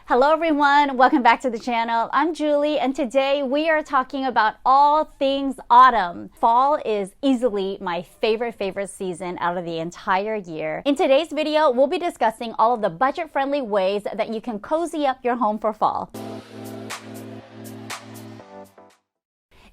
Hello everyone, welcome back to the channel. I'm Julie and today we are talking about all things autumn. Fall is easily my favorite season out of the entire year. In today's video, we'll be discussing all of the budget-friendly ways that you can cozy up your home for fall.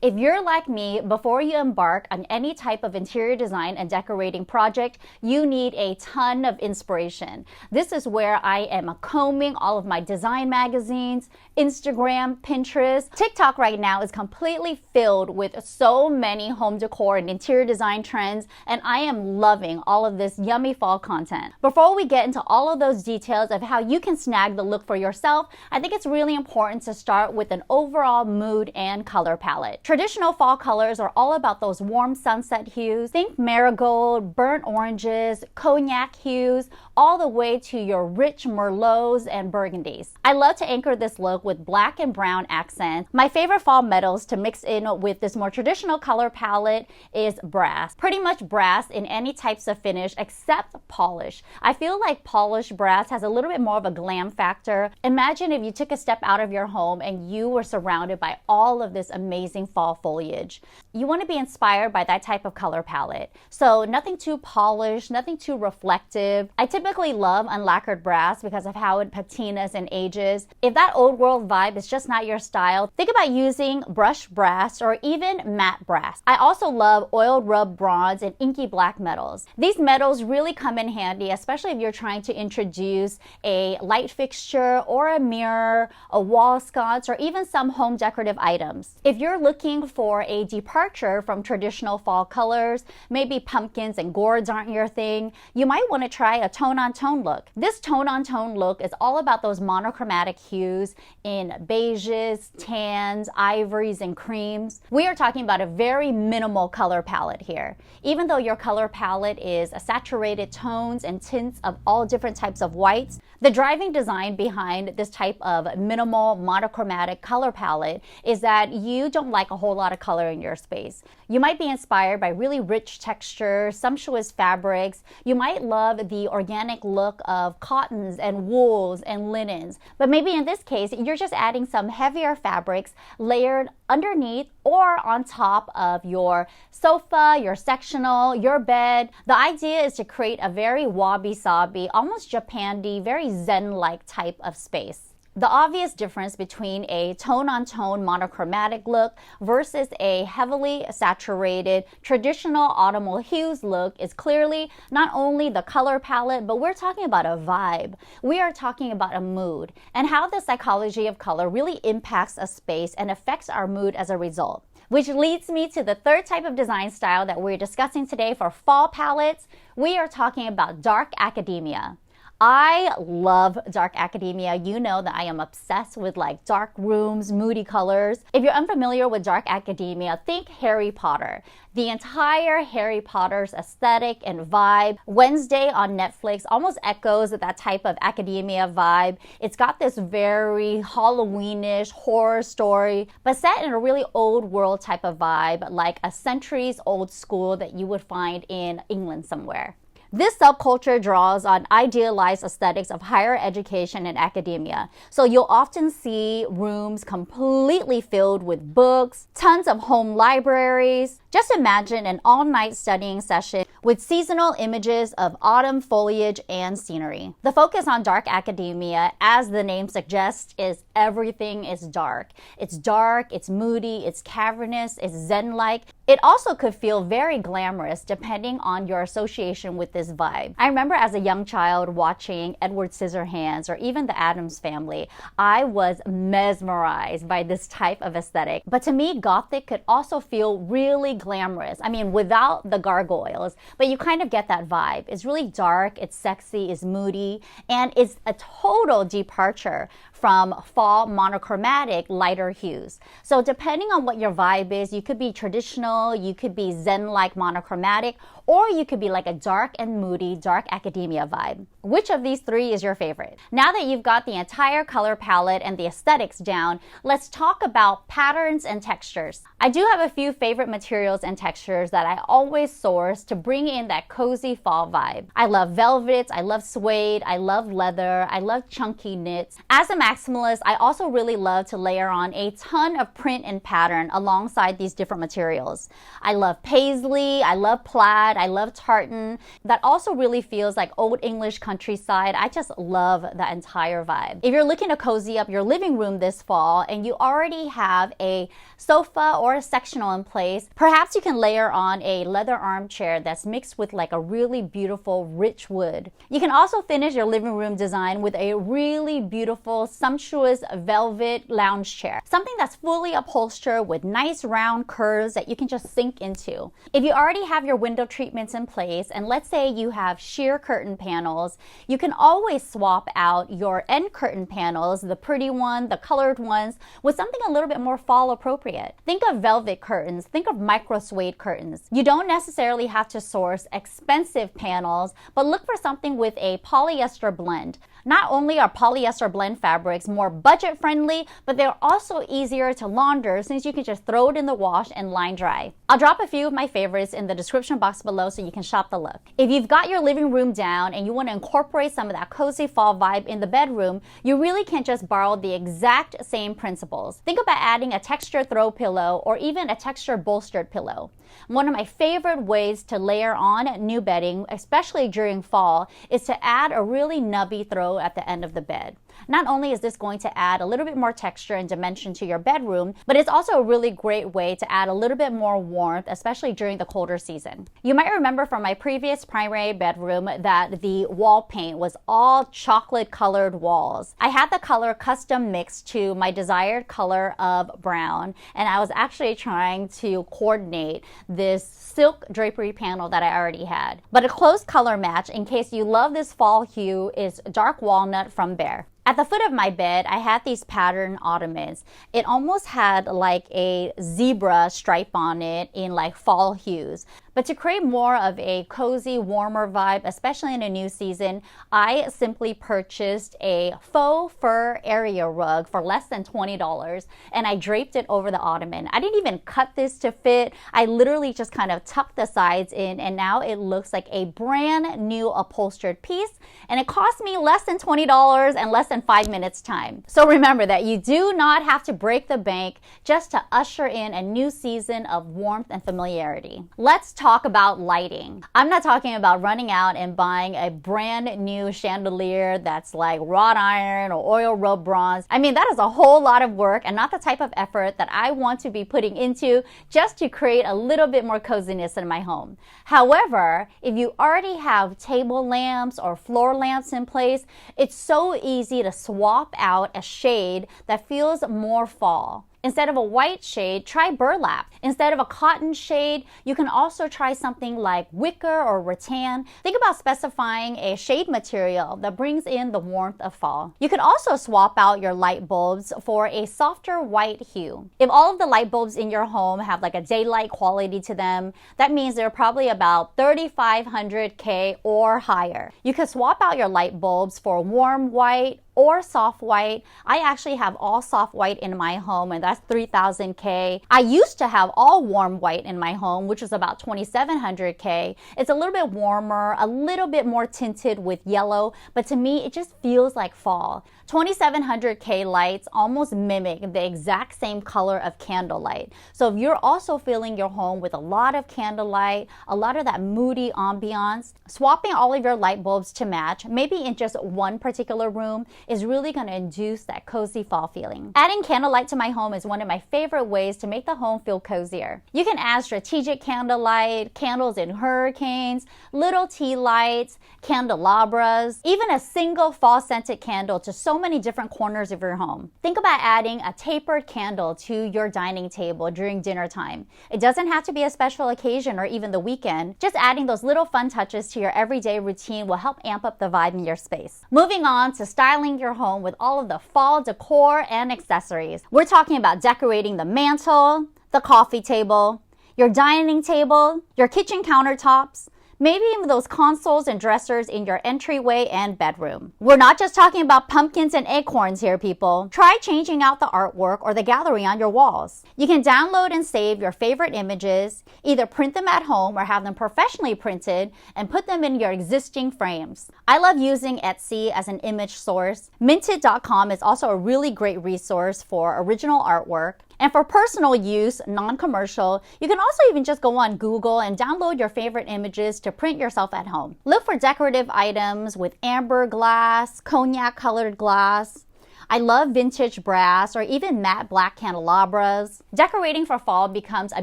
If you're like me, before you embark on any type of interior design and decorating project, you need a ton of inspiration. This is where I am combing all of my design magazines, Instagram, Pinterest. TikTok right now is completely filled with so many home decor and interior design trends, and I am loving all of this yummy fall content. Before we get into all of those details of how you can snag the look for yourself, I think it's really important to start with an overall mood and color palette. Traditional fall colors are all about those warm sunset hues. Think marigold, burnt oranges, cognac hues, all the way to your rich merlots and burgundies. I love to anchor this look with black and brown accents. My favorite fall metals to mix in with this more traditional color palette is brass. Pretty much brass in any types of finish except polish. I feel like polished brass has a little bit more of a glam factor. Imagine if you took a step out of your home and you were surrounded by all of this amazing fall foliage. You want to be inspired by that type of color palette. So nothing too polished, nothing too reflective. I typically love unlacquered brass because of how it patinas and ages. If that old world vibe is just not your style, think about using brushed brass or even matte brass. I also love oiled rub bronze and inky black metals. These metals really come in handy, especially if you're trying to introduce a light fixture or a mirror, a wall sconce, or even some home decorative items. If you're looking for a departure from traditional fall colors, maybe pumpkins and gourds aren't your thing, you might want to try a tone-on-tone look. This tone-on-tone look is all about those monochromatic hues in beiges, tans, ivories, and creams. We are talking about a very minimal color palette here. Even though your color palette is a saturated tones and tints of all different types of whites, the driving design behind this type of minimal monochromatic color palette is that you don't like a whole lot of color in your space. You might be inspired by really rich textures, sumptuous fabrics. You might love the organic look of cottons and wools and linens. But maybe in this case, you're just adding some heavier fabrics layered underneath or on top of your sofa, your sectional, your bed. The idea is to create a very wabi-sabi, almost Japandi, very zen-like type of space. The obvious difference between a tone-on-tone monochromatic look versus a heavily saturated traditional autumnal hues look is clearly not only the color palette, but we're talking about a vibe. We are talking about a mood and how the psychology of color really impacts a space and affects our mood as a result. Which leads me to the third type of design style that we're discussing today for fall palettes. We are talking about dark academia. I love dark academia. You know that I am obsessed with like dark rooms, moody colors. If you're unfamiliar with dark academia, think Harry Potter. The entire Harry Potter's aesthetic and vibe. Wednesday on Netflix almost echoes that type of academia vibe. It's got this very Halloweenish horror story, but set in a really old world type of vibe, like a centuries old school that you would find in England somewhere. This subculture draws on idealized aesthetics of higher education and academia. So you'll often see rooms completely filled with books, tons of home libraries. Just imagine an all-night studying session with seasonal images of autumn foliage and scenery. The focus on dark academia, as the name suggests, is everything is dark. It's dark, it's moody, it's cavernous, it's zen-like. It also could feel very glamorous depending on your association with this vibe. I remember as a young child watching Edward Scissorhands or even the Addams Family. I was mesmerized by this type of aesthetic. But to me, Gothic could also feel really glamorous. I mean, without the gargoyles, but you kind of get that vibe. It's really dark, it's sexy, it's moody, and it's a total departure from fall monochromatic lighter hues. So depending on what your vibe is, you could be traditional, you could be zen-like monochromatic, or you could be like a dark and moody, dark academia vibe. Which of these three is your favorite? Now that you've got the entire color palette and the aesthetics down, let's talk about patterns and textures. I do have a few favorite materials and textures that I always source to bring in that cozy fall vibe. I love velvets, I love suede, I love leather, I love chunky knits. As a maximalist, I also really love to layer on a ton of print and pattern alongside these different materials. I love paisley, I love plaid, I love tartan. That also really feels like old English countryside. I just love the entire vibe. If you're looking to cozy up your living room this fall and you already have a sofa or a sectional in place, perhaps you can layer on a leather armchair that's mixed with like a really beautiful rich wood. You can also finish your living room design with a really beautiful sumptuous velvet lounge chair, something that's fully upholstered with nice round curves that you can just sink into. If you already have your window treatments in place, and let's say you have sheer curtain panels, you can always swap out your end curtain panels, the pretty one, the colored ones, with something a little bit more fall appropriate. Think of velvet curtains, think of micro suede curtains. You don't necessarily have to source expensive panels, but look for something with a polyester blend. Not only are polyester blend fabrics more budget friendly, but they're also easier to launder since you can just throw it in the wash and line dry. I'll drop a few of my favorites in the description box below so you can shop the look. If you've got your living room down and you want to incorporate some of that cozy fall vibe in the bedroom, you really can just borrow the exact same principles. Think about adding a textured throw pillow or even a textured bolstered pillow. One of my favorite ways to layer on new bedding, especially during fall, is to add a really nubby throw at the end of the bed. Not only is this going to add a little bit more texture and dimension to your bedroom, but it's also a really great way to add a little bit more warmth, especially during the colder season. You might remember from my previous primary bedroom that the wall paint was all chocolate colored walls. I had the color custom mixed to my desired color of brown, and I was actually trying to coordinate this silk drapery panel that I already had. But a close color match, in case you love this fall hue, is dark walnut from Behr. At the foot of my bed, I had these pattern ottomans. It almost had like a zebra stripe on it in like fall hues. But to create more of a cozy, warmer vibe, especially in a new season, I simply purchased a faux fur area rug for less than $20, and I draped it over the ottoman. I didn't even cut this to fit. I literally just kind of tucked the sides in, and now it looks like a brand new upholstered piece, and it cost me less than $20 and less than 5 minutes time. So remember that you do not have to break the bank just to usher in a new season of warmth and familiarity. Let's talk about lighting. I'm not talking about running out and buying a brand new chandelier that's like wrought iron or oil rubbed bronze. I mean, that is a whole lot of work and not the type of effort that I want to be putting into just to create a little bit more coziness in my home. However, if you already have table lamps or floor lamps in place, it's so easy to swap out a shade that feels more fall. Instead of a white shade, try burlap. Instead of a cotton shade, you can also try something like wicker or rattan. Think about specifying a shade material that brings in the warmth of fall. You could also swap out your light bulbs for a softer white hue. If all of the light bulbs in your home have like a daylight quality to them, that means they're probably about 3,500 K or higher. You could swap out your light bulbs for warm white or soft white. I actually have all soft white in my home, and that's 3,000 K. I used to have all warm white in my home, which was about 2,700 K. It's a little bit warmer, a little bit more tinted with yellow, but to me, it just feels like fall. 2,700 K lights almost mimic the exact same color of candlelight. So if you're also filling your home with a lot of candlelight, a lot of that moody ambiance, swapping all of your light bulbs to match, maybe in just one particular room, is really going to induce that cozy fall feeling. Adding candlelight to my home is one of my favorite ways to make the home feel cozier. You can add strategic candlelight, candles in hurricanes, little tea lights, candelabras, even a single fall scented candle to so many different corners of your home. Think about adding a tapered candle to your dining table during dinner time. It doesn't have to be a special occasion or even the weekend. Just adding those little fun touches to your everyday routine will help amp up the vibe in your space. Moving on to styling your home with all of the fall decor and accessories. We're talking about decorating the mantle, the coffee table, your dining table, your kitchen countertops, Maybe even those consoles and dressers in your entryway and bedroom. We're not just talking about pumpkins and acorns here, people. Try changing out the artwork or the gallery on your walls. You can download and save your favorite images, either print them at home or have them professionally printed and put them in your existing frames. I love using Etsy as an image source. Minted.com is also a really great resource for original artwork. And for personal use, non-commercial, you can also even just go on Google and download your favorite images to print yourself at home. Look for decorative items with amber glass, cognac colored glass. I love vintage brass or even matte black candelabras. Decorating for fall becomes a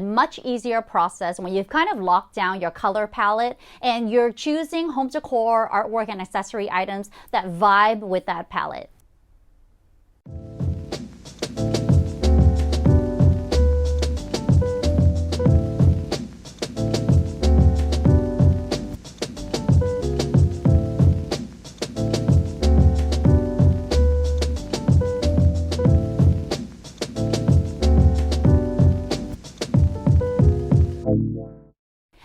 much easier process when you've kind of locked down your color palette and you're choosing home decor, artwork, and accessory items that vibe with that palette.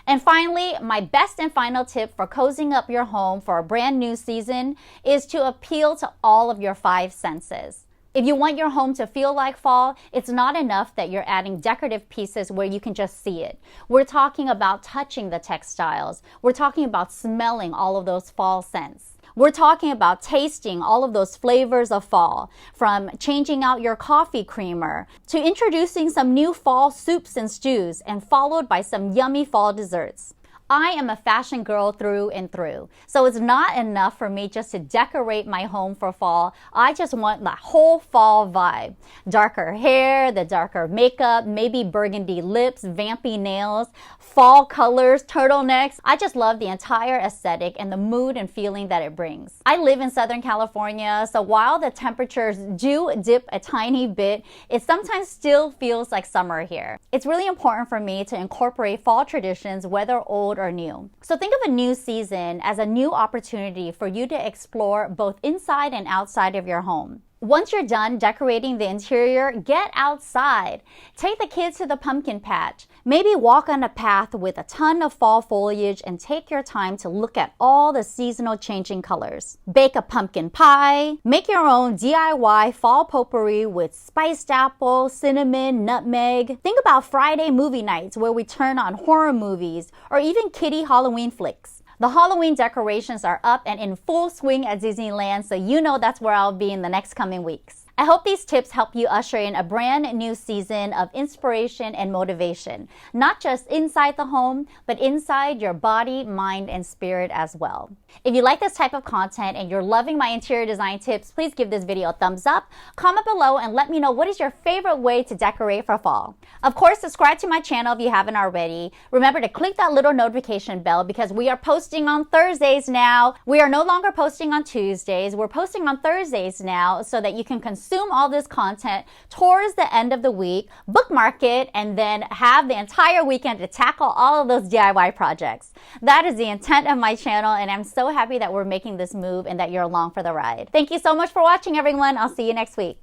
And finally, my best and final tip for cozying up your home for a brand new season is to appeal to all of your 5 senses. If you want your home to feel like fall, it's not enough that you're adding decorative pieces where you can just see it. We're talking about touching the textiles. We're talking about smelling all of those fall scents. We're talking about tasting all of those flavors of fall, from changing out your coffee creamer to introducing some new fall soups and stews, and followed by some yummy fall desserts. I am a fashion girl through and through, so it's not enough for me just to decorate my home for fall. I just want the whole fall vibe. Darker hair, the darker makeup, maybe burgundy lips, vampy nails, fall colors, turtlenecks. I just love the entire aesthetic and the mood and feeling that it brings. I live in Southern California, so while the temperatures do dip a tiny bit, it sometimes still feels like summer here. It's really important for me to incorporate fall traditions, whether old or new. So think of a new season as a new opportunity for you to explore both inside and outside of your home. Once you're done decorating the interior, get outside. Take the kids to the pumpkin patch. Maybe walk on a path with a ton of fall foliage and take your time to look at all the seasonal changing colors. Bake a pumpkin pie. Make your own DIY fall potpourri with spiced apple, cinnamon, nutmeg. Think about Friday movie nights where we turn on horror movies or even kiddie Halloween flicks. The Halloween decorations are up and in full swing at Disneyland, so you know that's where I'll be in the next coming weeks. I hope these tips help you usher in a brand new season of inspiration and motivation, not just inside the home, but inside your body, mind, and spirit as well. If you like this type of content and you're loving my interior design tips, please give this video a thumbs up, comment below, and let me know what is your favorite way to decorate for fall. Of course, subscribe to my channel if you haven't already. Remember to click that little notification bell because we are posting on Thursdays now. We are no longer posting on Tuesdays. We're posting on Thursdays now so that you can consume all this content towards the end of the week, bookmark it, and then have the entire weekend to tackle all of those DIY projects. That is the intent of my channel, and I'm so happy that we're making this move and that you're along for the ride. Thank you so much for watching, everyone. I'll see you next week.